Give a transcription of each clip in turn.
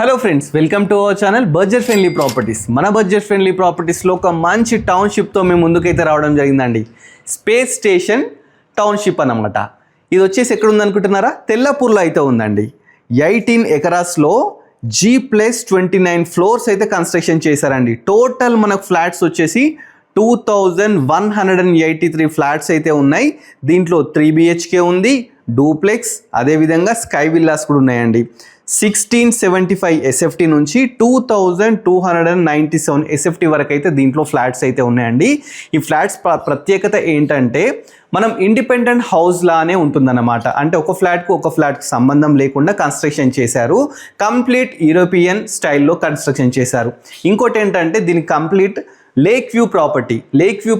Hello friends, welcome to our channel budget friendly properties. మన budget friendly ప్రాపర్టీస్లో ఒక మంచి టౌన్షిప్తో మేము ముందుకైతే రావడం జరిగిందండి. స్పేస్ స్టేషన్ టౌన్షిప్ అన్నమాట. ఇది వచ్చేసి ఎక్కడ ఉందనుకుంటున్నారా? తెల్లపూర్లో అయితే ఉందండి. 18 ఎకరాస్లో G+29 ఫ్లోర్స్ అయితే కన్స్ట్రక్షన్ చేశారండి. టోటల్ మనకు ఫ్లాట్స్ వచ్చేసి 2183 ఫ్లాట్స్ అయితే ఉన్నాయి. దీంట్లో 3 BHK ఉంది, డూప్లెక్స్, అదేవిధంగా స్కై విల్లాస్ కూడా ఉన్నాయండి. 1675 SFT నుంచి 2297 SFT వరకు అయితే దీంట్లో ఫ్లాట్స్ అయితే ఉన్నాయండి. ఈ ఫ్లాట్స్ ప్రత్యేకత ఏంటంటే మనం ఇండిపెండెంట్ హౌస్ లానే ఉంటుందన్నమాట. అంటే ఒక ఫ్లాట్కు ఒక ఫ్లాట్కి సంబంధం లేకుండా కన్స్ట్రక్షన్ చేశారు. కంప్లీట్ యూరోపియన్ స్టైల్లో కన్స్ట్రక్షన్ చేశారు. ఇంకోటి ఏంటంటే దీనికి కంప్లీట్ లేక్ వ్యూ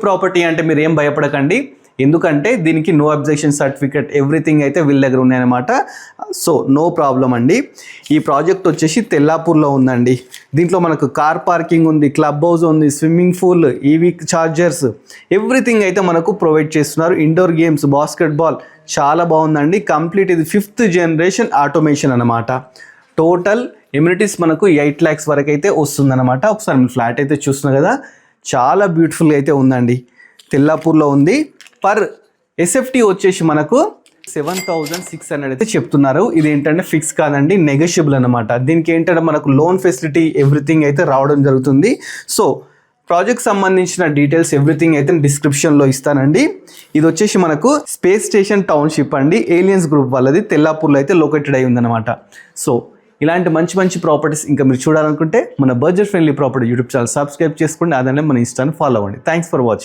ప్రాపర్టీ అంటే మీరు ఏం భయపడకండి, ఎందుకంటే దీనికి నో అబ్జెక్షన్ సర్టిఫికేట్ ఎవ్రీథింగ్ అయితే వీళ్ళ దగ్గర ఉన్నాయన్నమాట. సో నో ప్రాబ్లం అండి. ఈ ప్రాజెక్ట్ వచ్చేసి తెల్లాపూర్లో ఉందండి. దీంట్లో మనకు కార్ పార్కింగ్ ఉంది, క్లబ్ హౌస్ ఉంది, swimming pool, EV chargers, everything అయితే మనకు ప్రొవైడ్ చేస్తున్నారు. ఇండోర్ గేమ్స్, బాస్కెట్బాల్, చాలా బాగుందండి. కంప్లీట్ ఇది 5th జనరేషన్ ఆటోమేషన్ అనమాట. టోటల్ ఎమ్యూనిటీస్ మనకు 8 lakhs వరకు అయితే వస్తుందన్నమాట. ఒకసారి మీరు ఫ్లాట్ అయితే చూస్తున్నారు కదా, చాలా బ్యూటిఫుల్గా అయితే ఉందండి. తెల్లాపూర్లో ఉంది. పర్ SFT వచ్చేసి మనకు 7600 అయితే చెప్తున్నారు. ఇది ఏంటంటే ఫిక్స్ కాదండి, నెగోషియబుల్ అనమాట. దీనికి ఏంటంటే మనకు లోన్ ఫెసిలిటీ ఎవ్రీథింగ్ అయితే రావడం జరుగుతుంది. సో ప్రాజెక్ట్ సంబంధించిన డీటెయిల్స్ ఎవ్రీథింగ్ అయితే డిస్క్రిప్షన్లో ఇస్తానండి. ఇది వచ్చేసి మనకు స్పేస్ స్టేషన్ టౌన్షిప్ అండి. ఏలియన్స్ గ్రూప్ వాళ్ళది తెల్లాపూర్లో అయితే లొకేటెడ్ అయి ఉందన్నమాట. సో ఇలాంటి మంచి ప్రాపర్టీస్ ఇంకా మీరు చూడాలనుకుంటే మన budget friendly property YouTube channel subscribe చేసుకోండి. అదనే మన ఇన్స్టాని ఫాలో అవ్వండి. Thanks for watching.